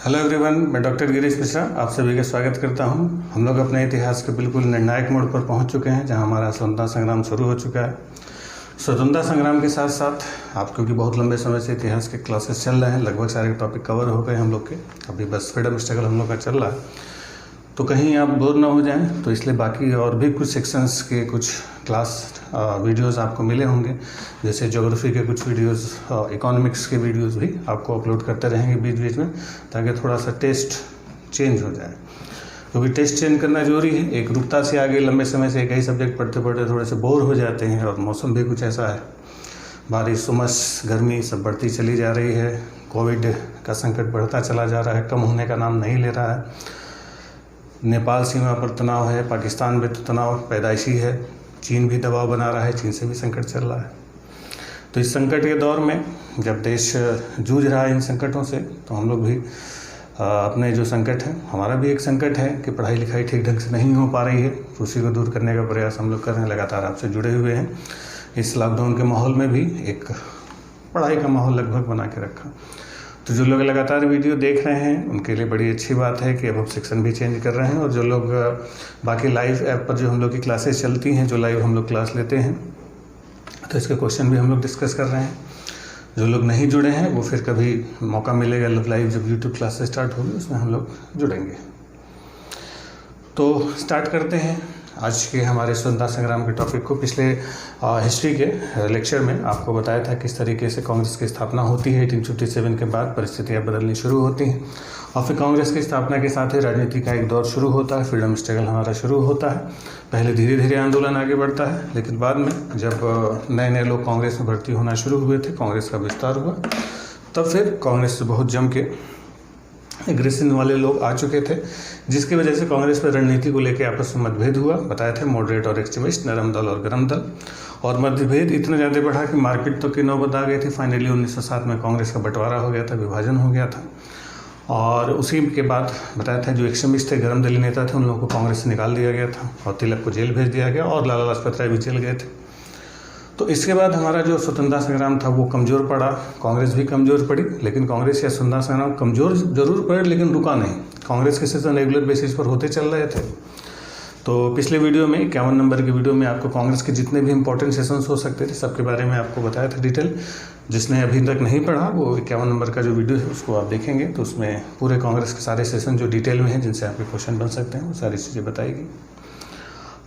Hello everyone, मैं doctor Girish Mishra आप सभी का स्वागत करता हूं। हम लोग अपने इतिहास के बिल्कुल निर्णायक मोड़ पर पहुंच चुके हैं, जहां हमारा स्वतंत्रता संग्राम शुरू हो चुका है। स्वतंत्रता संग्राम के साथ साथ आप क्योंकि बहुत लंबे समय से इतिहास के क्लासेस चल रहे हैं, लगभग सारे टॉपिक कवर हो गए हम लोग के, अभी बस फ्रीडम स्ट्रगल हम लोग का चल रहा है। तो कहीं आप बोर ना हो जाएं, तो इसलिए बाकी और भी कुछ सेक्शंस के कुछ क्लास वीडियोस आपको मिले होंगे, जैसे ज्योग्राफी के कुछ वीडियोस, इकोनॉमिक्स के वीडियोस भी आपको अपलोड करते रहेंगे बीच बीच में, ताकि थोड़ा सा टेस्ट चेंज हो जाए। क्योंकि टेस्ट चेंज करना जरूरी है। एक रुकता से आगे लंबे समय से एक ही सब्जेक्ट पढ़ते पढ़ते थोड़े से बोर हो जाते हैं, और मौसम भी कुछ ऐसा है, बारिश, उमस, गर्मी सब बढ़ती चली जा रही है। कोविड का संकट बढ़ता चला जा रहा है, कम होने का नाम नहीं ले रहा है। नेपाल सीमा पर तनाव है, पाकिस्तान में तो तनाव पैदाइशी है, चीन भी दबाव बना रहा है, चीन से भी संकट चल रहा है। तो इस संकट के दौर में जब देश जूझ रहा है इन संकटों से, तो हम लोग भी अपने जो संकट है, हमारा भी एक संकट है कि पढ़ाई लिखाई ठीक ढंग से नहीं हो पा रही है, तो उसी को दूर करने का प्रयास हम लोग कर रहे हैं। लगातार आपसे जुड़े हुए हैं। इस लॉकडाउन के माहौल में भी एक पढ़ाई का माहौल लगभग बना के रखा। तो जो लोग लगातार वीडियो देख रहे हैं उनके लिए बड़ी अच्छी बात है कि अब हम सेक्शन भी चेंज कर रहे हैं, और जो लोग बाकी लाइव ऐप पर जो हम लोग की क्लासेस चलती हैं, जो लाइव हम लोग क्लास लेते हैं, तो इसके क्वेश्चन भी हम लोग डिस्कस कर रहे हैं। जो लोग नहीं जुड़े हैं वो फिर कभी मौका मिलेगा लाइव जब यूट्यूब क्लासेस स्टार्ट होगी, उसमें हम लोग जुड़ेंगे। तो स्टार्ट करते हैं आज के हमारे स्वतंत्रता संग्राम के टॉपिक को। पिछले हिस्ट्री के लेक्चर में आपको बताया था किस तरीके से कांग्रेस की स्थापना होती है। 1857 के बाद परिस्थितियां बदलनी शुरू होती हैं, और फिर कांग्रेस की स्थापना के साथ ही राजनीति का एक दौर शुरू होता है, फ्रीडम स्ट्रगल हमारा शुरू होता है। पहले धीरे धीरे आंदोलन आगे बढ़ता है, लेकिन बाद में जब नए नए लोग कांग्रेस में भर्ती होना शुरू हुए थे, कांग्रेस का विस्तार हुआ, तब फिर कांग्रेस से बहुत जम के एग्रेशन वाले लोग आ चुके थे, जिसकी वजह से कांग्रेस पर रणनीति को लेकर आपस में मतभेद हुआ। बताए थे मॉडरेट और एक्सट्रीमिस्ट, नरम दल और गरम दल, और मतभेद इतना ज़्यादा बढ़ा कि मारपीट तो की नौबत आ गई थी। फाइनली 1907 में कांग्रेस का बंटवारा हो गया था, विभाजन हो गया था, और उसी के बाद बताया था जो एक्सट्रीमिस्ट थे, गरम दली नेता थे, उन लोगों को कांग्रेस से निकाल दिया गया था, और तिलक को जेल भेज दिया गया, और लाला लाजपत राय भी जेल गए थे। तो इसके बाद हमारा जो स्वतंत्रता संग्राम था वो कमज़ोर पड़ा, कांग्रेस भी कमज़ोर पड़ी। लेकिन कांग्रेस या स्वतंत्रता संग्राम कमज़ोर जरूर पड़े, लेकिन रुका नहीं। कांग्रेस के सेशन रेगुलर बेसिस पर होते चल रहे थे। तो पिछले वीडियो में 51 नंबर की वीडियो में आपको कांग्रेस के जितने भी इंपॉर्टेंट सेशंस हो सकते थे सबके बारे में आपको बताया था डिटेल। जिसने अभी तक नहीं पढ़ा वो 51 नंबर का जो वीडियो है उसको आप देखेंगे, तो उसमें पूरे कांग्रेस के सारे सेशन जो डिटेल में हैं, जिनसे आपके क्वेश्चन बन सकते हैं, वो सारी चीज़ें बताएगी।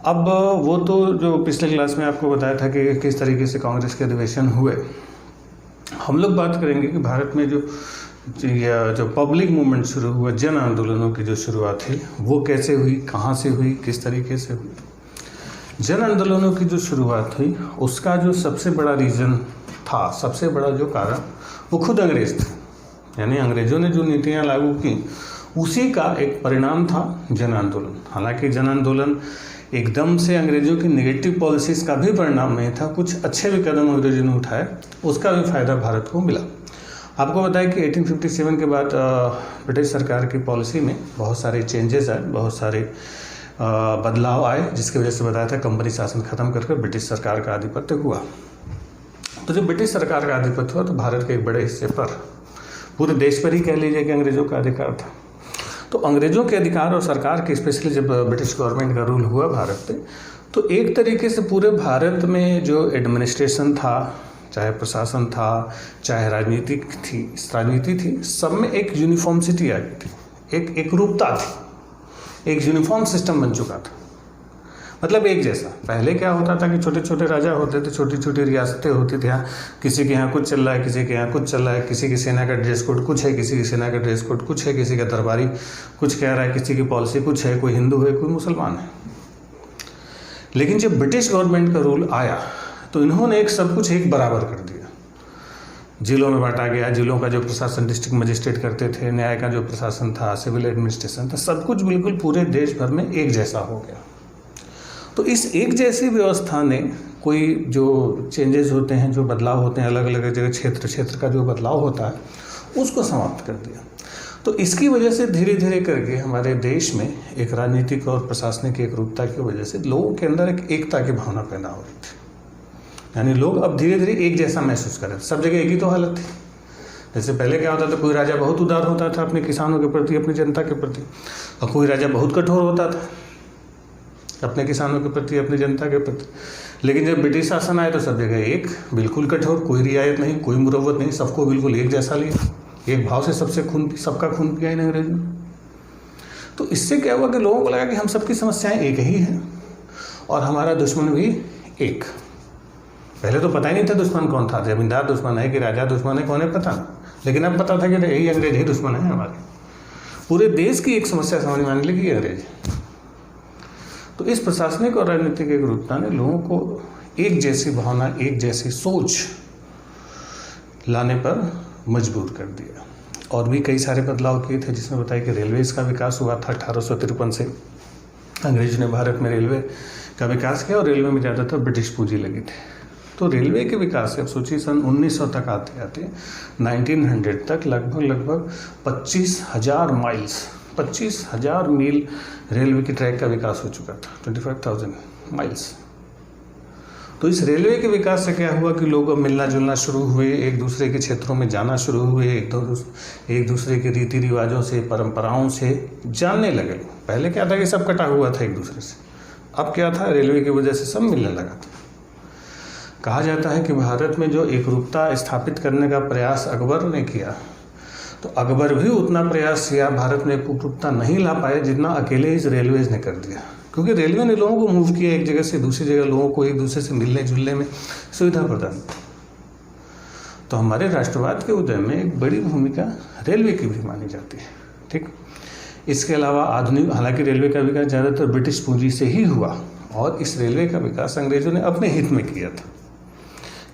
अब वो तो जो पिछले क्लास में आपको बताया था कि किस तरीके से कांग्रेस के अधिवेशन हुए, हम लोग बात करेंगे कि भारत में जो पब्लिक मूवमेंट शुरू हुआ, जन आंदोलनों की जो शुरुआत थी, वो कैसे हुई, कहाँ से हुई, किस तरीके से हुई। जन आंदोलनों की जो शुरुआत हुई उसका जो सबसे बड़ा रीज़न था, सबसे बड़ा जो कारण, वो खुद अंग्रेज थे। यानी अंग्रेज़ों ने जो नीतियाँ लागू की उसी का एक परिणाम था जन आंदोलन। हालांकि जन आंदोलन एकदम से अंग्रेज़ों की नेगेटिव पॉलिसीज़ का भी परिणाम नहीं था, कुछ अच्छे भी कदम अंग्रेज़ों ने उठाए, उसका भी फ़ायदा भारत को मिला। आपको बताया कि 1857 के बाद ब्रिटिश सरकार की पॉलिसी में बहुत सारे चेंजेस आए, बहुत सारे बदलाव आए, जिसकी वजह से बताया था कंपनी शासन खत्म करके ब्रिटिश सरकार का आधिपत्य हुआ। तो जब ब्रिटिश सरकार का आधिपत्य हुआ तो भारत के एक बड़े हिस्से पर, पूरे देश पर ही कह लीजिए कि अंग्रेज़ों का अधिकार था। तो अंग्रेज़ों के अधिकार और सरकार के, स्पेशली जब ब्रिटिश गवर्नमेंट का रूल हुआ भारत पे, तो एक तरीके से पूरे भारत में जो एडमिनिस्ट्रेशन था, चाहे प्रशासन था, चाहे राजनीति थी, सब में एक यूनिफॉर्मिटी आ गई थी, एक रूपता थी, एक यूनिफॉर्म सिस्टम बन चुका था। मतलब एक जैसा। पहले क्या होता था कि छोटे छोटे राजा होते थे, छोटी छोटी रियासतें होती थी, किसी के यहाँ कुछ चल रहा है, किसी के यहाँ कुछ चल रहा है, किसी की सेना का ड्रेस कोड कुछ है, किसी की सेना का ड्रेस कोड कुछ है, किसी का दरबारी कुछ कह रहा है, किसी की पॉलिसी कुछ है, कोई हिंदू है, कोई मुसलमान है। लेकिन जब ब्रिटिश गवर्नमेंट का रूल आया तो इन्होंने सब कुछ एक बराबर कर दिया। जिलों में बांटा गया, जिलों का जो प्रशासन डिस्ट्रिक्ट मजिस्ट्रेट करते थे, न्याय का जो प्रशासन था, सिविल एडमिनिस्ट्रेशन था, सब कुछ बिल्कुल पूरे देश भर में एक जैसा हो गया। तो इस एक जैसी व्यवस्था ने कोई जो चेंजेस होते हैं, जो बदलाव होते हैं, अलग अलग जगह क्षेत्र का जो बदलाव होता है, उसको समाप्त कर दिया। तो इसकी वजह से धीरे धीरे करके हमारे देश में एक राजनीतिक और प्रशासनिक एकरूपता की वजह से लोगों के अंदर एक एकता की भावना पैदा हो रही थी। यानी लोग अब धीरे धीरे एक जैसा महसूस कर रहे थे। सब जगह एक ही तो हालत थी, जैसे पहले क्या होता था, कोई राजा बहुत उदार होता था अपने किसानों के प्रति, अपनी जनता के प्रति, और कोई राजा बहुत कठोर होता था अपने किसानों के प्रति, अपनी जनता के प्रति। लेकिन जब ब्रिटिश शासन आए तो सब जगह एक, बिल्कुल कठोर, कोई रियायत नहीं, कोई मुरव्वत नहीं, सबको बिल्कुल एक जैसा लिया, एक भाव से सबका खून पिया इन अंग्रेजों ने। तो इससे क्या हुआ कि लोगों को लगा कि हम सबकी समस्याएं एक ही हैं और हमारा दुश्मन भी एक। पहले तो पता ही नहीं था दुश्मन कौन था, जमींदार दुश्मन है कि राजा दुश्मन है, कौन है पता नहीं, लेकिन अब पता था कि यही अंग्रेज ही दुश्मन है हमारे। पूरे देश की एक समस्या समझ में आने लगी कि अंग्रेज। तो इस प्रशासनिक और राजनीतिक एकरूपता ने लोगों को एक जैसी भावना, एक जैसी सोच लाने पर मजबूर कर दिया। और भी कई सारे बदलाव किए थे, जिसमें बताया कि रेलवेज का विकास हुआ था 1853 से। अंग्रेजों ने भारत में रेलवे का विकास किया और रेलवे में ज़्यादातर ब्रिटिश पूंजी लगी थी। तो रेलवे के विकास से अब सोचिए सन 1900 तक आते आते 1900 तक लगभग 25,000 मील रेलवे की ट्रैक का विकास हो चुका था, 25,000 माइल्स। तो इस रेलवे के विकास से क्या हुआ कि लोग अब मिलना जुलना शुरू हुए, एक दूसरे के क्षेत्रों में जाना शुरू हुए, एक दूसरे के रीति रिवाजों से, परंपराओं से जानने लगे। पहले क्या था कि सब कटा हुआ था एक दूसरे से, अब क्या था, रेलवे की वजह से सब मिलने लगा था। कहा जाता है कि भारत में जो एकरूपता स्थापित करने का प्रयास अकबर ने किया, तो अकबर भी उतना प्रयास किया, भारत में एकरूपता नहीं ला पाए जितना अकेले इस रेलवेज ने कर दिया। क्योंकि रेलवे ने लोगों को मूव किया एक जगह से दूसरी जगह, लोगों को एक दूसरे से मिलने जुलने में सुविधा प्रदान। तो हमारे राष्ट्रवाद के उदय में एक बड़ी भूमिका रेलवे की भी मानी जाती है। ठीक, इसके अलावा आधुनिक, हालांकि रेलवे का विकास ज़्यादातर ब्रिटिश पूंजी से ही हुआ और इस रेलवे का विकास अंग्रेजों ने अपने हित में किया था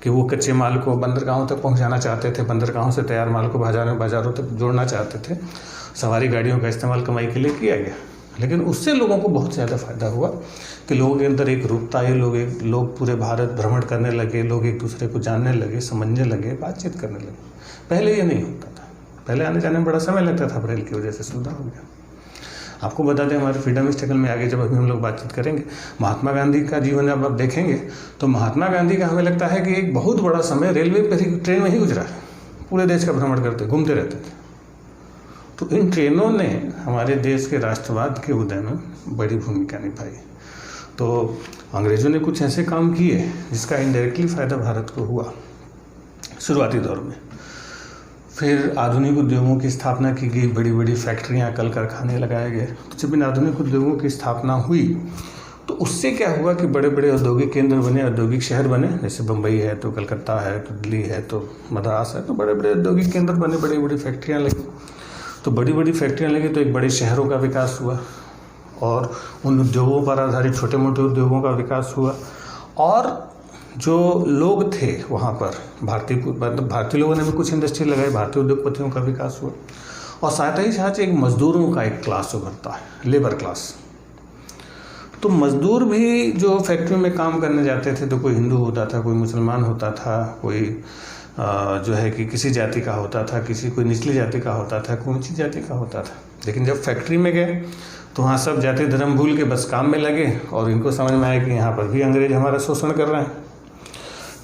कि वो कच्चे माल को बंदरगाहों तक पहुंचाना चाहते थे, बंदरगाहों से तैयार माल को बाजारों तक जोड़ना चाहते थे। सवारी गाड़ियों का इस्तेमाल कमाई के लिए किया गया, लेकिन उससे लोगों को बहुत ज़्यादा फायदा हुआ कि लोगों के अंदर एक रूपता आई, लोग पूरे भारत भ्रमण करने लगे, लोग एक दूसरे को जानने लगे, समझने लगे, बातचीत करने लगे। पहले ये नहीं होता था, पहले आने जाने में बड़ा समय लगता था, रेल की वजह से सुविधा हो गया। आपको बता दें, हमारे फ्रीडम स्ट्रगल में आगे जब अभी हम लोग बातचीत करेंगे, महात्मा गांधी का जीवन जब आप देखेंगे तो महात्मा गांधी का हमें लगता है कि एक बहुत बड़ा समय रेलवे पर ही, ट्रेन में ही गुजरा है। पूरे देश का भ्रमण करते, घूमते रहते थे। तो इन ट्रेनों ने हमारे देश के राष्ट्रवाद के उदय में बड़ी भूमिका निभाई। तो अंग्रेजों ने कुछ ऐसे काम किए जिसका इनडायरेक्टली फ़ायदा भारत को हुआ शुरुआती दौर में। फिर आधुनिक उद्योगों की स्थापना की गई, बड़ी बड़ी फैक्ट्रियां, कल कारखाने लगाए गए। तो जब इन आधुनिक उद्योगों की स्थापना हुई तो उससे क्या हुआ कि बड़े बड़े औद्योगिक केंद्र बने, औद्योगिक शहर बने। जैसे बम्बई है तो कलकत्ता है, तो दिल्ली है तो मद्रास है, तो बड़े बड़े औद्योगिक केंद्र बने, बड़ी बड़ी फैक्ट्रियाँ लगी। तो बड़ी बड़ी फैक्ट्रियाँ लगी तो एक बड़े शहरों का विकास हुआ और उन उद्योगों पर आधारित छोटे मोटे उद्योगों का विकास हुआ। और जो लोग थे वहाँ पर, भारतीय लोगों ने भी कुछ इंडस्ट्री लगाई, भारतीय उद्योगपतियों का विकास हुआ। और साथ ही साथ एक मजदूरों का एक क्लास उभरता है, लेबर क्लास। तो मजदूर भी जो फैक्ट्री में काम करने जाते थे, तो कोई हिंदू होता था, कोई मुसलमान होता था, कोई जो है कि किसी जाति का होता था, कोई निचली जाति का होता था, कोई ऊंची जाति का होता था। लेकिन जब फैक्ट्री में गए तो वहाँ सब जाति धर्म भूल के बस काम में लगे और इनको समझ में आया कि यहाँ पर भी अंग्रेज हमारा शोषण कर रहे हैं।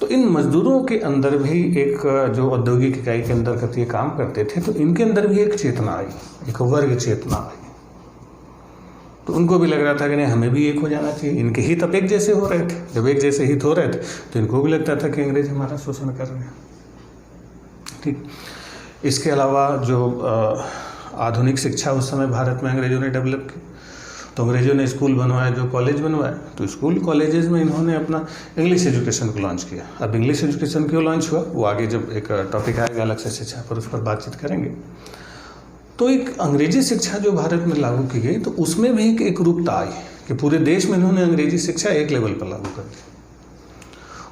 तो इन मजदूरों के अंदर भी एक, जो औद्योगिक इकाई के अंदर ये काम करते थे, तो इनके अंदर भी एक चेतना आई, एक वर्ग चेतना आई। तो उनको भी लग रहा था कि नहीं, हमें भी एक हो जाना चाहिए। इनके हित अब एक जैसे हो रहे थे, जब एक जैसे हित हो रहे थे तो इनको भी लगता था कि अंग्रेज हमारा शोषण कर रहे हैं। ठीक, इसके अलावा जो आधुनिक शिक्षा उस समय भारत में अंग्रेजों ने डेवलप की, तो अंग्रेजों ने स्कूल बनवाए, जो कॉलेज बनवाए, तो स्कूल कॉलेजेस में इन्होंने अपना इंग्लिश एजुकेशन को लॉन्च किया। अब इंग्लिश एजुकेशन क्यों लॉन्च हुआ, वो आगे जब एक टॉपिक आएगा अलग से शिक्षा पर, उस पर बातचीत करेंगे। तो एक अंग्रेजी शिक्षा जो भारत में लागू की गई, तो उसमें भी एक एकरूपता आई कि पूरे देश में इन्होंने अंग्रेजी शिक्षा एक लेवल पर लागू कर दी।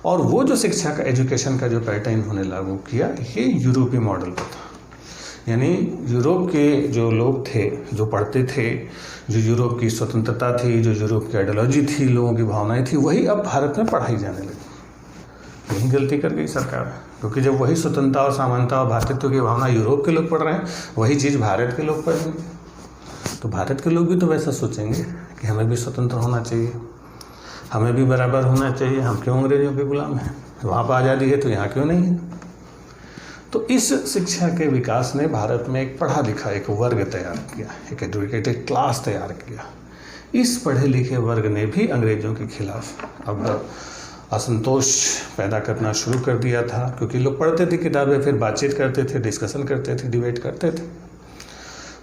और वो जो शिक्षा का, एजुकेशन का जो पैटर्न इन्होंने लागू किया, ये यूरोपीय मॉडल पर था। यानी यूरोप के जो लोग थे, जो पढ़ते थे, जो यूरोप की स्वतंत्रता थी, जो यूरोप की आइडियोलॉजी थी, लोगों की भावनाएं थी, वही अब भारत में पढ़ाई जाने लगी। यही गलती कर गई सरकार, क्योंकि जब वही स्वतंत्रता और समानता और भारतत्व की भावना यूरोप के लोग पढ़ रहे हैं, वही चीज़ भारत के लोग पढ़ेंगे, तो भारत के लोग भी तो वैसा सोचेंगे कि हमें भी स्वतंत्र होना चाहिए, हमें भी बराबर होना चाहिए, हम क्यों अंग्रेजों के गुलाम हैं, वहाँ पर आज़ादी है तो यहाँ क्यों नहीं है। तो इस शिक्षा के विकास ने भारत में एक पढ़ा लिखा एक वर्ग तैयार किया, एक एजुकेटेड क्लास तैयार किया। इस पढ़े लिखे वर्ग ने भी अंग्रेजों के खिलाफ अब असंतोष पैदा करना शुरू कर दिया था, क्योंकि लोग पढ़ते थे किताबें, फिर बातचीत करते थे, डिस्कशन करते थे, डिबेट करते थे।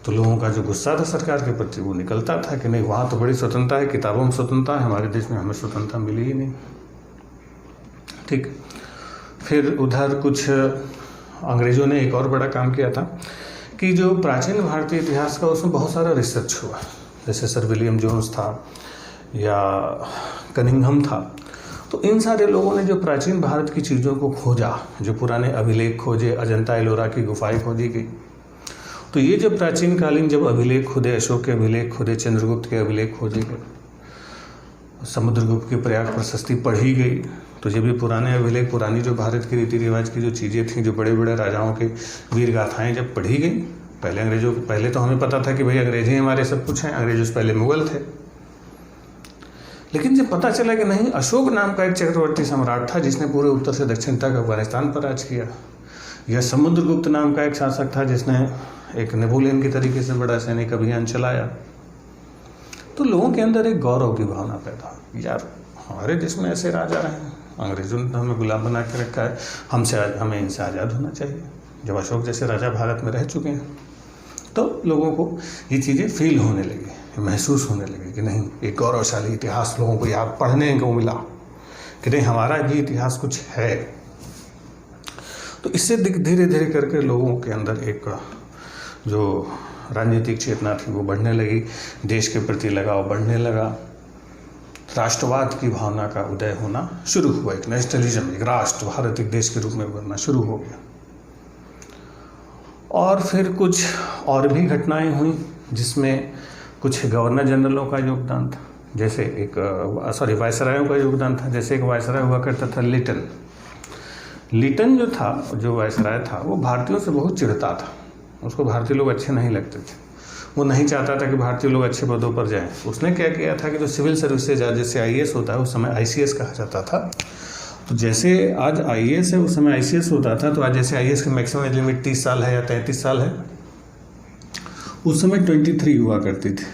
तो लोगों का जो गुस्सा था सरकार के प्रति वो निकलता था कि नहीं, वहाँ तो बड़ी स्वतंत्रता है, किताबों में स्वतंत्रता है, हमारे देश में हमें स्वतंत्रता मिली ही नहीं। ठीक। फिर उधर कुछ अंग्रेज़ों ने एक और बड़ा काम किया था कि जो प्राचीन भारतीय इतिहास का उसमें बहुत सारा रिसर्च हुआ, जैसे सर विलियम जोन्स था या कनिंघम था। तो इन सारे लोगों ने जो प्राचीन भारत की चीज़ों को खोजा, जो पुराने अभिलेख खोजे, अजंता एलोरा की गुफाएं खोजी गई। तो ये जब प्राचीन कालीन जब अभिलेख खोदे, अशोक के अभिलेख खोदे, चंद्रगुप्त के अभिलेख खोजे गए, समुद्रगुप्त की प्रयाग प्रशस्ति पढ़ी गई, तो ये भी पुराने अभिलेख, पुरानी जो भारत की रीति रिवाज की जो चीज़ें थीं, जो बड़े बड़े राजाओं के वीर गाथाएँ जब पढ़ी गई, पहले तो हमें पता था कि भाई अंग्रेज ही हमारे सब कुछ हैं, अंग्रेजों से पहले मुगल थे। लेकिन जब पता चला कि नहीं, अशोक नाम का एक चक्रवर्ती सम्राट था जिसने पूरे उत्तर से दक्षिण तक अफगानिस्तान पर राज किया, या समुद्रगुप्त नाम का एक शासक था जिसने एक नेपोलियन की तरीके से बड़ा सैनिक अभियान चलाया, तो लोगों के अंदर एक गौरव की भावना पैदा हुई। यार, हमारे देश में ऐसे राजा रहे हैं, अंग्रेजों ने हमें गुलाम बना के रखा है, हमें इनसे आज़ाद होना चाहिए। जब अशोक जैसे राजा भारत में रह चुके हैं, तो लोगों को ये चीज़ें फील होने लगी, महसूस होने लगे कि नहीं, एक गौरवशाली इतिहास लोगों को याद पढ़ने को मिला कि नहीं, हमारा भी इतिहास कुछ है। तो इससे धीरे धीरे करके लोगों के अंदर एक जो राजनीतिक चेतना थी वो बढ़ने लगी, देश के प्रति लगाव बढ़ने लगा, राष्ट्रवाद की भावना का उदय होना शुरू हुआ, एक नेशनलिज्म, एक राष्ट्र, भारत एक देश के रूप में बनना शुरू हो गया। और फिर कुछ और भी घटनाएं हुई जिसमें कुछ गवर्नर जनरलों का योगदान था, जैसे वायसरायों का योगदान था। जैसे एक वायसराय हुआ करता था लिटन जो था, जो वायसराय था, वो भारतीयों से बहुत चिढ़ता था, उसको भारतीय लोग अच्छे नहीं लगते थे, वो नहीं चाहता था कि भारतीय लोग अच्छे पदों पर जाएं। उसने क्या किया था कि जो सिविल सर्विसेज आज जैसे IAS होता है, उस समय ICS कहा जाता था। तो जैसे आज IAS है, उस समय ICS होता था। तो आज जैसे IAS की मैक्सिमम एज लिमिट 30 साल है या 33 साल है, उस समय 23 हुआ करती थी।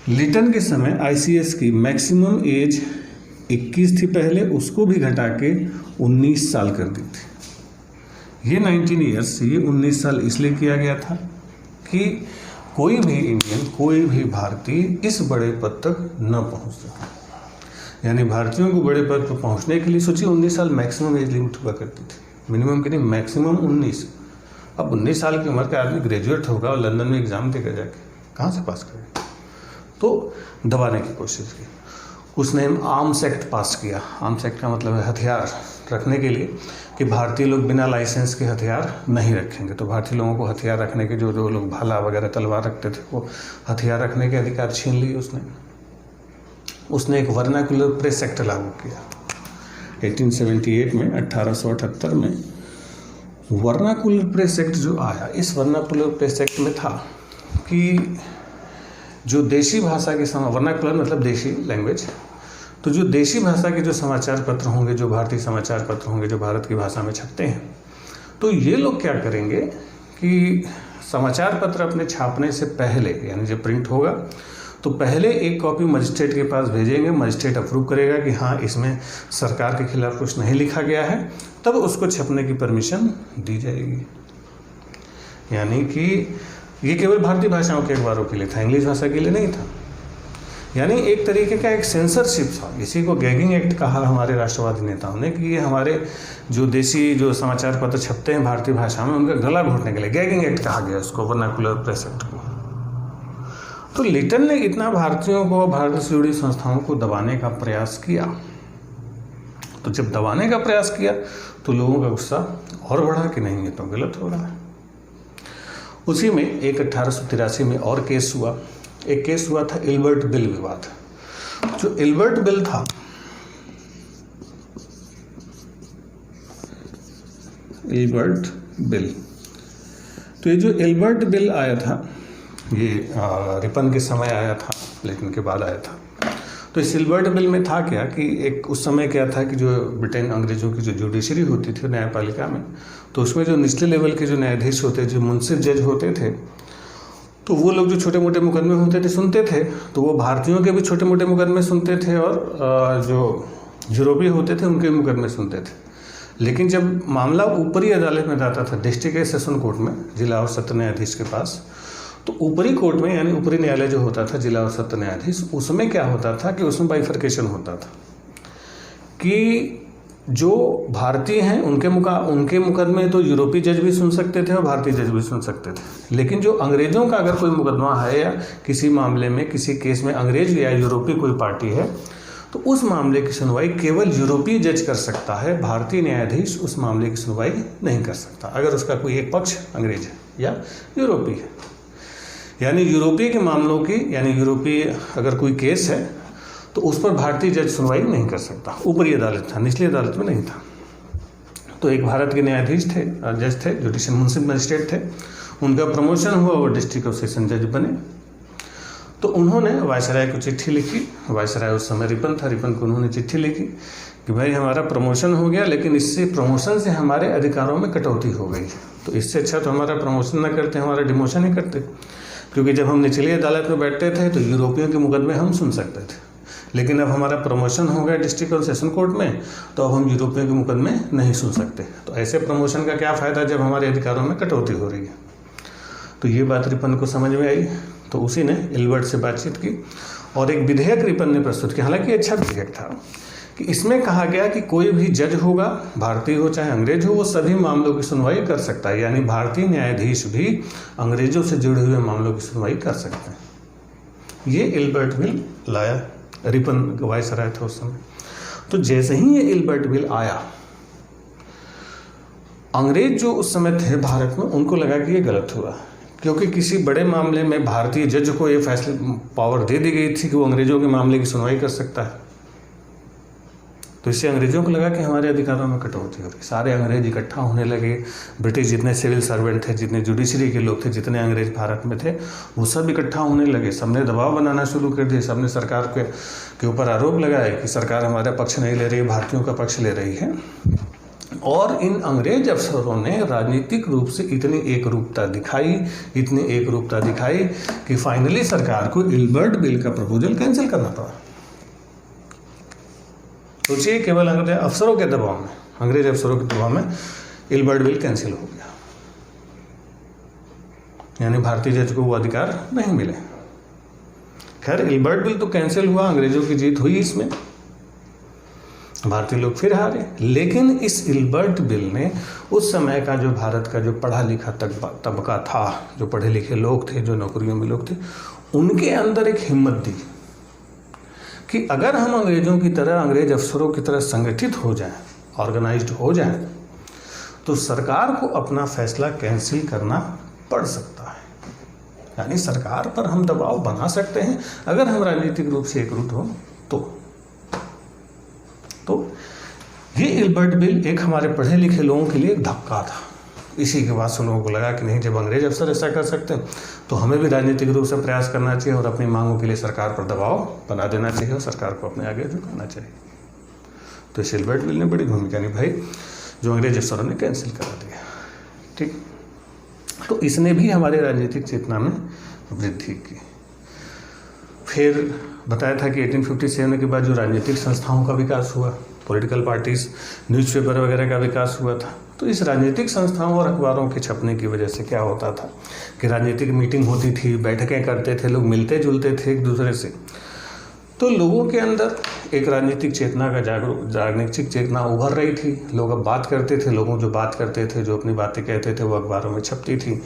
लिटन के समय ICS की मैक्सिमम एज 21 थी पहले, उसको भी घटा के 19 साल कर दी थी। ये 19 ईयर्स, ये 19 साल इसलिए किया गया था कि कोई भी इंडियन, कोई भी भारतीय इस बड़े पद तक न पहुंच सके। यानी भारतीयों को बड़े पद पर पहुंचने के लिए सोचिए 19 साल मैक्सिमम एज लिमिट हुआ करती थी, मिनिमम की नहीं, मैक्सिमम 19। अब 19 साल की उम्र का आदमी ग्रेजुएट होगा और लंदन में एग्ज़ाम देकर जाके कहाँ से पास करेगा? तो दबाने की कोशिश की। उसने आर्म्स एक्ट पास किया। आर्म्स एक्ट का मतलब है हथियार रखने के लिए, कि भारतीय लोग बिना लाइसेंस के हथियार नहीं रखेंगे। तो भारतीय लोगों को हथियार रखने के, जो लोग भाला वगैरह तलवार रखते थे, वो हथियार रखने के अधिकार छीन लिए उसने एक वर्नाकुलर प्रेस एक्ट लागू किया 1878 में, 1878 में वर्नाकुलर प्रेस एक्ट जो आया। इस वर्नाकुलर प्रेस एक्ट में था कि जो देशी भाषा के वर्नाकुलर मतलब देशी लैंग्वेज, तो जो देशी भाषा के जो समाचार पत्र होंगे, जो भारतीय समाचार पत्र होंगे, जो भारत की भाषा में छपते हैं, तो ये लोग क्या करेंगे कि समाचार पत्र अपने छापने से पहले, यानी जब प्रिंट होगा तो पहले एक कॉपी मजिस्ट्रेट के पास भेजेंगे, मजिस्ट्रेट अप्रूव करेगा कि हाँ, इसमें सरकार के खिलाफ कुछ नहीं लिखा गया है, तब उसको छपने की परमिशन दी जाएगी। यानी कि ये केवल भारतीय भाषाओं के अखबारों के लिए था, इंग्लिश भाषा के लिए नहीं था। यानी एक तरीके का एक सेंसरशिप था। इसी को गैगिंग एक्ट कहा हमारे राष्ट्रवादी नेताओं ने, कि ये हमारे जो देशी जो समाचार पत्र छपते हैं भारतीय भाषा में, उनका गला घोटने के लिए गैगिंग एक्ट कहा गया उसको, वर्नाकुलर प्रेस एक्ट को। तो लिटन ने इतना भारतीयों को, भारत से जुड़ी संस्थाओं को दबाने का प्रयास किया। तो जब दबाने का प्रयास किया तो लोगों का गुस्सा और बढ़ा कि नहीं, ये तो गलत हो रहा है। उसी में एक 1883 में और केस हुआ। एक केस हुआ था इल्बर्ट बिल विवाद। जो इल्बर्ट बिल था, इल्बर्ट बिल, तो ये जो इल्बर्ट बिल आया था, ये रिपन के समय आया था, लेकिन के बाद आया था। तो इस सिल्बर्ट बिल में था क्या कि एक उस समय क्या था कि जो ब्रिटेन अंग्रेज़ों की जो जुडिशरी होती थी न्यायपालिका में, तो उसमें जो निचले लेवल के जो न्यायाधीश होते, जो मुंसिफ जज होते थे, तो वो लोग जो छोटे मोटे मुकदमे होते थे सुनते थे, तो वो भारतीयों के भी छोटे मोटे मुकदमे सुनते थे और जो यूरोपीय होते थे उनके मुकदमे सुनते थे। लेकिन जब मामला ऊपरी अदालत में जाता था, डिस्ट्रिक्ट सेशन कोर्ट में, जिला और सत्र न्यायाधीश के पास, तो ऊपरी कोर्ट में यानी ऊपरी न्यायालय जो होता था, जिला और सत्र न्यायाधीश, उसमें क्या होता था कि उसमें बाइफर्केशन होता था कि जो भारतीय हैं उनके मुकदमे तो यूरोपीय जज भी सुन सकते थे और भारतीय जज भी सुन सकते थे, लेकिन जो अंग्रेज़ों का अगर कोई मुकदमा है या किसी मामले में किसी केस में अंग्रेज या यूरोपीय कोई पार्टी है, तो उस मामले की सुनवाई केवल यूरोपीय जज कर सकता है, भारतीय न्यायाधीश उस मामले की सुनवाई नहीं कर सकता अगर उसका कोई एक पक्ष अंग्रेज है या यूरोपीय है। यानी यूरोपीय के मामलों की, यानी यूरोपीय अगर कोई केस है तो उस पर भारतीय जज सुनवाई नहीं कर सकता। ऊपरी अदालत था, निचली अदालत में नहीं था। तो एक भारत के न्यायाधीश थे, जज थे, जुडिशियल मुंसिफ मजिस्ट्रेट थे, उनका प्रमोशन हुआ, वो डिस्ट्रिक्ट ऑफ सेशन जज बने। तो उन्होंने वायसराय को चिट्ठी लिखी, वायसराय उस समय रिपन था, रिपन को उन्होंने चिट्ठी लिखी कि भाई हमारा प्रमोशन हो गया, लेकिन इससे प्रमोशन से हमारे अधिकारों में कटौती हो गई, तो इससे अच्छा तो हमारा प्रमोशन ना करते, हमारा डिमोशन ही करते, क्योंकि जब हम निचली अदालत में बैठते थे तो यूरोपियों के मुकदमे हम सुन सकते थे, लेकिन अब हमारा प्रमोशन हो गया डिस्ट्रिक्ट और सेशन कोर्ट में, तो अब हम यूरोपियों के मुकदमे नहीं सुन सकते। तो ऐसे प्रमोशन का क्या फ़ायदा जब हमारे अधिकारों में कटौती हो रही है। तो ये बात रिपन को समझ में आई, तो उसी ने इल्बर्ट से बातचीत की और एक विधेयक रिपन ने प्रस्तुत किया। हालांकि अच्छा विधेयक था कि इसमें कहा गया कि कोई भी जज होगा, भारतीय हो चाहे अंग्रेज हो, वो सभी मामलों की सुनवाई कर सकता है, यानी भारतीय न्यायाधीश भी अंग्रेजों से जुड़े हुए मामलों की सुनवाई कर सकते हैं। ये इल्बर्ट बिल लाया, रिपन वायसराय था उस समय। तो जैसे ही ये इल्बर्ट बिल आया, अंग्रेज जो उस समय थे भारत में, उनको लगा कि ये गलत हुआ, क्योंकि किसी बड़े मामले में भारतीय जज को ये फैसले पावर दे दी गई थी कि वो अंग्रेजों के मामले की सुनवाई कर सकता है। तो इससे अंग्रेजों को लगा कि हमारे अधिकारों में कटौती हो रही। सारे अंग्रेज इकट्ठा होने लगे, ब्रिटिश जितने सिविल सर्वेंट थे, जितने जुडिशरी के लोग थे, जितने अंग्रेज भारत में थे, वो सब इकट्ठा होने लगे। सबने दबाव बनाना शुरू कर दिया, सबने सरकार के ऊपर आरोप लगाए कि सरकार हमारा पक्ष नहीं ले रही, भारतीयों का पक्ष ले रही है। और इन अंग्रेज अफसरों ने राजनीतिक रूप से इतनी एकरूपता दिखाई कि फाइनली सरकार को इल्बर्ट बिल का प्रपोजल कैंसिल करना पड़ा। सोचिए, केवल अंग्रेज अफसरों के दबाव में, अंग्रेज अफसरों के दबाव में इल्बर्ट बिल कैंसिल हो गया, यानी भारतीय जज को वो अधिकार नहीं मिले। खैर, इल्बर्ट बिल तो कैंसिल हुआ, अंग्रेजों की जीत हुई इसमें, भारतीय लोग फिर हारे। लेकिन इस इल्बर्ट बिल ने उस समय का जो भारत का जो पढ़ा लिखा तबका था, जो पढ़े लिखे लोग थे, जो नौकरियों में लोग थे, उनके अंदर एक हिम्मत दी कि अगर हम अंग्रेजों की तरह, अंग्रेज अफसरों की तरह संगठित हो जाएं, ऑर्गेनाइज्ड हो जाएं, तो सरकार को अपना फैसला कैंसिल करना पड़ सकता है। यानी सरकार पर हम दबाव बना सकते हैं अगर हम राजनीतिक रूप से एकजुट हों तो ये इल्बर्ट बिल एक हमारे पढ़े लिखे लोगों के लिए एक धक्का था। इसी के बाद से लोगों को लगा कि नहीं, जब अंग्रेज अफसर ऐसा कर सकते हैं तो हमें भी राजनीतिक रूप से प्रयास करना चाहिए और अपनी मांगों के लिए सरकार पर दबाव बना देना चाहिए और सरकार को अपने आगे झुकाना चाहिए। तो इस इल्बर्ट बिल ने बड़ी भूमिका निभाई, जो अंग्रेज अफसरों ने कैंसिल करा दिया। ठीक, तो इसने भी हमारे राजनीतिक चेतना में वृद्धि की। फिर बताया था कि 1857 के बाद जो राजनीतिक संस्थाओं का विकास हुआ, पॉलिटिकल पार्टीज, न्यूज़पेपर वगैरह का विकास हुआ था। तो इस राजनीतिक संस्थाओं और अखबारों के छपने की वजह से क्या होता था कि राजनीतिक मीटिंग होती थी, बैठकें करते थे, लोग मिलते जुलते थे एक दूसरे से, तो लोगों के अंदर एक राजनीतिक चेतना का राजनीतिक चेतना उभर रही थी। लोग अब बात करते थे, लोगों जो बात करते थे, जो अपनी बातें कहते थे, वो अखबारों में छपती थी।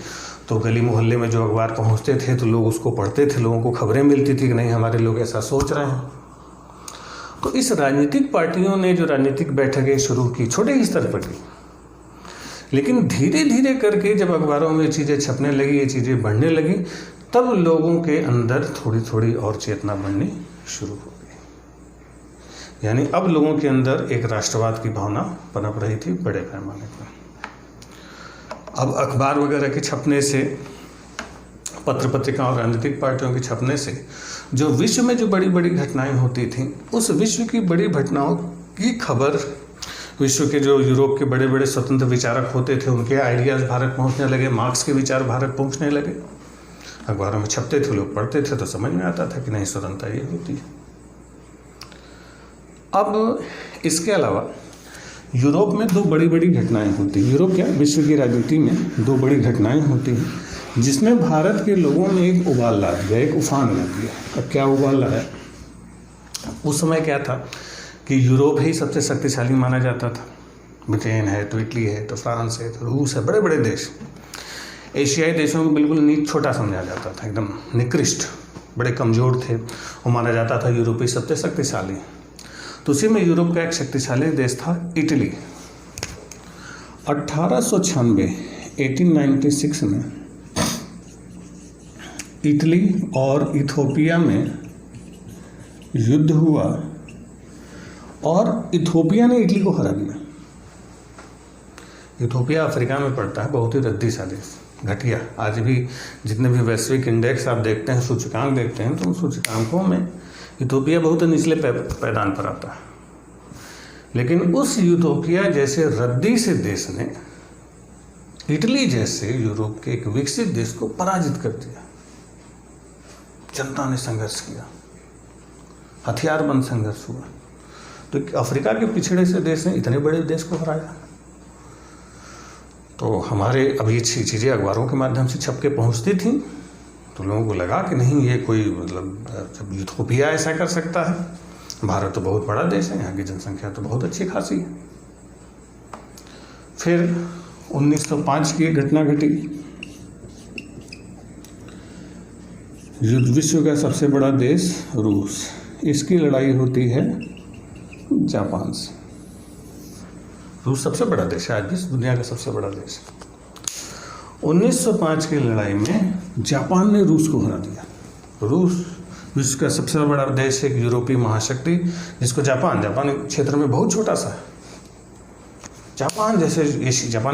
तो गली मोहल्ले में जो अखबार पहुंचते थे तो लोग उसको पढ़ते थे, लोगों को खबरें मिलती थी कि नहीं, हमारे लोग ऐसा सोच रहे हैं। तो इस राजनीतिक पार्टियों ने जो राजनीतिक बैठकें शुरू की, छोटे स्तर पर की, लेकिन धीरे धीरे करके जब अखबारों में चीज़ें छपने लगी, ये चीज़ें बढ़ने लगी, तब लोगों के अंदर थोड़ी थोड़ी और चेतना बढ़नी शुरू हो गई। यानी अब लोगों के अंदर एक राष्ट्रवाद की भावना पनप रही थी बड़े पैमाने पर। अब अखबार वगैरह के छपने से पत्र पत्रिका और राजनीतिक पार्टियों के छपने से जो विश्व में जो बड़ी बड़ी घटनाएं होती थीं, उस विश्व की बड़ी घटनाओं की खबर विश्व के जो यूरोप के बड़े बड़े स्वतंत्र विचारक होते थे, उनके आइडियाज़ भारत पहुंचने लगे, मार्क्स के विचार भारत पहुंचने लगे। अखबारों में छपते थे, लोग पढ़ते थे, तो समझ में आता था कि नहीं, स्वतंत्रता ये होती है। अब इसके अलावा यूरोप में दो बड़ी बड़ी घटनाएं होती हैं। यूरोप क्या, विश्व की राजनीति में दो बड़ी घटनाएं होती हैं जिसमें भारत के लोगों ने एक उबाल ला दिया, एक उफान ला दिया। अब क्या उबाल लाया? उस समय क्या था कि यूरोप ही सबसे शक्तिशाली माना जाता था। ब्रिटेन है, तो इटली है, तो फ्रांस है, तो रूस है, बड़े बड़े देश। एशियाई देशों को बिल्कुल नीच छोटा समझा जाता था, एकदम निकृष्ट, बड़े कमज़ोर थे। वो माना जाता था यूरोपीय सबसे शक्तिशाली। तो उसी में यूरोप का एक शक्तिशाली देश था इटली। 1896 में इटली और इथोपिया में युद्ध हुआ और इथोपिया ने इटली को हरा दिया। इथोपिया अफ्रीका में पड़ता है, बहुत ही रद्दी सा देश, घटिया। आज भी जितने भी वैश्विक इंडेक्स आप देखते हैं, सूचकांक देखते हैं, तो उन सूचकांकों में इथोपिया बहुत निचले पैदान पर आता है। लेकिन उस इथोपिया जैसे रद्दी से देश ने इटली जैसे यूरोप के एक विकसित देश को पराजित कर दिया। जनता ने संघर्ष किया, हथियारबंद संघर्ष हुआ। तो अफ्रीका के पिछड़े से देश ने इतने बड़े देश को हराया। तो हमारे अभी अच्छी चीज़ें अखबारों के माध्यम से छप के पहुँचती थी, तो लोगों को लगा कि नहीं, ये कोई मतलब जब इथोपिया ऐसा कर सकता है, भारत तो बहुत बड़ा देश है, यहाँ की जनसंख्या तो बहुत अच्छी खासी है। फिर 1905 की एक घटना घटी। विश्व का सबसे बड़ा देश रूस, इसकी लड़ाई होती है जापान से। रूस सबसे बड़ा देश है, आज भी दुनिया का सबसे बड़ा देश है। 1905 की लड़ाई में जापान ने रूस को हरा दिया। रूस विश्व का सबसे बड़ा देश है, एक यूरोपीय महाशक्ति, जिसको जापान क्षेत्र में बहुत छोटा सा है। जापान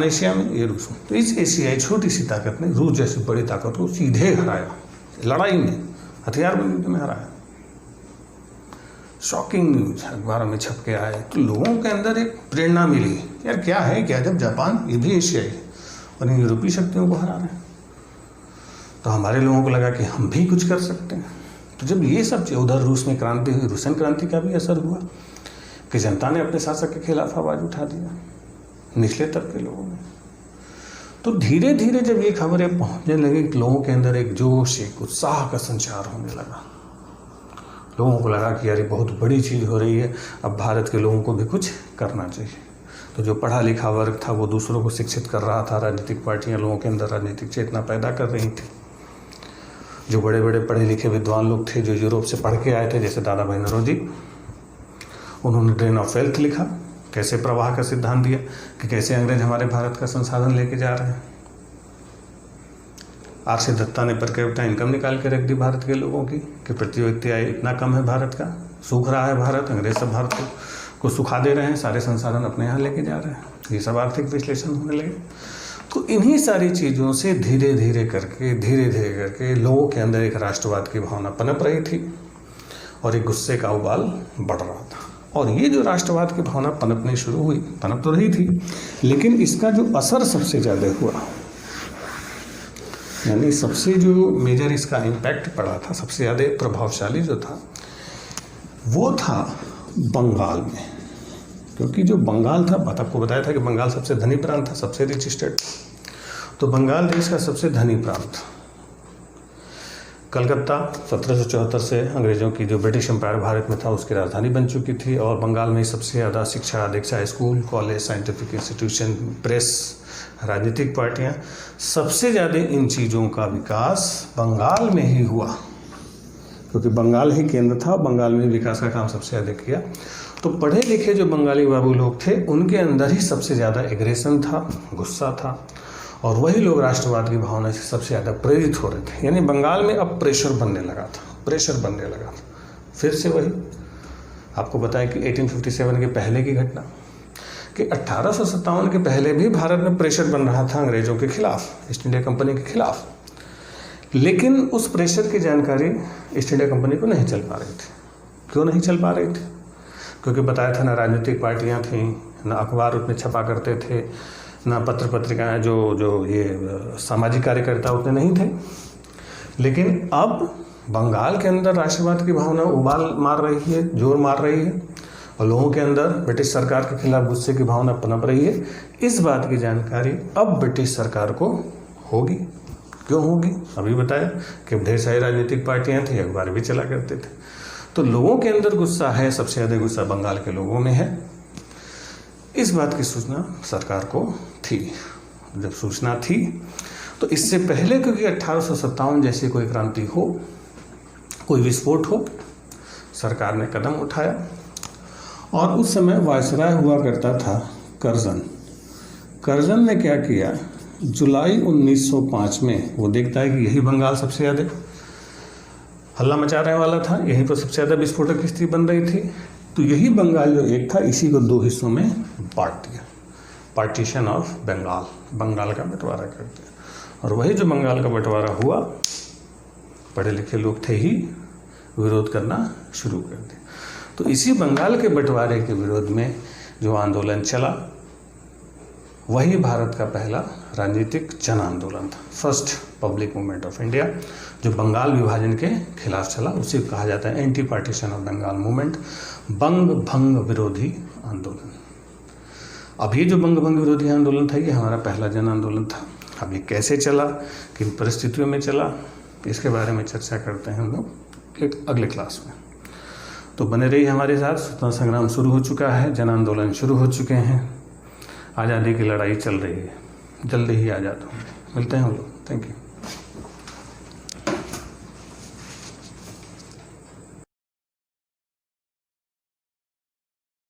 एशिया में, ये रूस में। तो इस एशियाई छोटी सी ताकत ने रूस जैसी बड़ी ताकत को सीधे हराया, लड़ाई में, हथियारबंद युद्ध में हराया। शॉकिंग न्यूज अखबारों में छप के आए, तो लोगों के अंदर एक प्रेरणा मिली, यार क्या है क्या, जब जापान ये भी एशियाई है और इन यूरोपीय शक्तियों को हरा रहे हैं, तो हमारे लोगों को लगा कि हम भी कुछ कर सकते हैं। तो जब ये सब उधर रूस में क्रांति हुई, रूसन क्रांति का भी असर हुआ कि जनता ने अपने शासक के खिलाफ आवाज़ उठा दिया, निचले तबके के लोगों ने। तो धीरे धीरे जब ये खबरें पहुंचने लगी, लोगों के अंदर एक जोश, एक उत्साह का संचार होने लगा। लोगों को लगा कि यार ये बहुत बड़ी चीज़ हो रही है, अब भारत के लोगों को भी कुछ करना चाहिए। तो जो पढ़ा लिखा वर्ग था वो दूसरों को शिक्षित कर रहा था, राजनीतिक पार्टियां लोगों के अंदर राजनीतिक चेतना पैदा कर रही थी। जो बड़े बड़े पढ़े लिखे विद्वान लोग थे, जो यूरोप से पढ़ के आए थे, जैसे दादा भाई नौरोजी, उन्होंने ड्रेन ऑफ वेल्थ लिखा, कैसे प्रवाह का सिद्धांत दिया कि कैसे अंग्रेज हमारे भारत का संसाधन लेके जा रहे हैं। आर.सी. दत्ता ने पर कैपिटा इनकम निकाल के रख दी भारत के लोगों की कि प्रति व्यक्ति आय इतना कम है भारत का, सूख रहा है भारत, अंग्रेज सब भारत को सुखा दे रहे हैं, सारे संसाधन अपने यहाँ लेके जा रहे हैं। ये सब आर्थिक विश्लेषण होने लगे। तो इन्हीं सारी चीज़ों से धीरे धीरे करके लोगों के अंदर एक राष्ट्रवाद की भावना पनप रही थी और एक गुस्से का उबाल बढ़ रहा था। और ये जो राष्ट्रवाद की भावना पनपनी शुरू हुई, पनप तो रही थी, लेकिन इसका जो असर सबसे ज़्यादा हुआ, यानी सबसे जो मेजर इसका इम्पैक्ट पड़ा था, सबसे ज़्यादा प्रभावशाली जो था, वो था बंगाल में। क्योंकि जो बंगाल था, आपको बताया था कि बंगाल सबसे धनी प्रांत था, सबसे रिच स्टेट। तो बंगाल देश का सबसे धनी प्रांत। कलकत्ता 1774 से अंग्रेज़ों की जो ब्रिटिश एम्पायर भारत में था उसकी राजधानी बन चुकी थी, और बंगाल में सबसे ज़्यादा शिक्षा, दीक्षा, school, college, scientific institution, press, राजनीतिक पार्टियां, सबसे ज़्यादा इन चीज़ों का विकास बंगाल में ही हुआ, क्योंकि बंगाल ही केंद्र था, बंगाल में विकास का काम सबसे ज़्यादा किया। तो पढ़े लिखे जो बंगाली बाबू लोग थे, उनके अंदर ही सबसे ज़्यादा एग्रेशन था, गुस्सा था, और वही लोग राष्ट्रवाद की भावना से सबसे ज़्यादा प्रेरित हो रहे थे। यानी बंगाल में अब प्रेशर बनने लगा था। फिर से वही आपको बताया कि 1857 के पहले की घटना, कि 1857 के पहले भी भारत में प्रेशर बन रहा था अंग्रेज़ों के खिलाफ, ईस्ट इंडिया कंपनी के खिलाफ। लेकिन उस प्रेशर की जानकारी ईस्ट इंडिया कंपनी को नहीं चल पा रही थी। क्यों नहीं चल पा रही थी? क्योंकि बताया था ना राजनीतिक पार्टियां थीं, ना अखबार उसमें छपा करते थे, ना पत्र पत्रिकाएं, जो ये सामाजिक कार्यकर्ता उतने नहीं थे। लेकिन अब बंगाल के अंदर राष्ट्रवाद की भावना उबाल मार रही है, जोर मार रही है, और लोगों के अंदर ब्रिटिश सरकार के खिलाफ गुस्से की भावना पनप रही है। इस बात की जानकारी अब ब्रिटिश सरकार को होगी। क्यों होगी? अभी बताया कि ढेर सारी राजनीतिक पार्टियां थी, अखबार भी चला करते थे। तो लोगों के अंदर गुस्सा है, सबसे ज़्यादा गुस्सा बंगाल के लोगों में है। इस बात की सूचना सरकार को थी। जब सूचना थी तो इससे पहले क्योंकि 1857 जैसी कोई क्रांति हो, कोई विस्फोट हो, सरकार ने कदम उठाया। और उस समय वायसराय हुआ करता था कर्जन। कर्जन ने क्या किया, जुलाई 1905 में वो देखता है कि यही बंगाल सबसे ज़्यादा हल्ला मचाने वाला था, यहीं पर सबसे ज़्यादा विस्फोटक स्थिति बन रही थी। तो यही बंगाल जो एक था, इसी को दो हिस्सों में बांट दिया, पार्टीशन ऑफ बंगाल, बंगाल का बंटवारा कर दिया। और वही जो बंगाल का बंटवारा हुआ, पढ़े लिखे लोग थे ही विरोध करना शुरू कर दिया। तो इसी बंगाल के बंटवारे के विरोध में जो आंदोलन चला, वही भारत का पहला राजनीतिक जन आंदोलन था, first public movement of India, जो बंगाल विभाजन के खिलाफ चला। उसे कहा जाता है anti partition of Bengal movement, बंग भंग विरोधी आंदोलन। अब ये जो बंग भंग विरोधी आंदोलन था, ये हमारा पहला जन आंदोलन था। अब ये कैसे चला, किन परिस्थितियों में चला, इसके बारे में चर्चा करते हैं हम लोग एक अगले क्लास में। तो बने रहिए हमारे साथ। स्वतंत्रता संग्राम शुरू हो चुका है, जन आंदोलन शुरू हो चुके हैं, आज़ादी की लड़ाई चल रही है। जल्दी ही आज़ाद होंगे। मिलते हैं हम लोग। Thank you.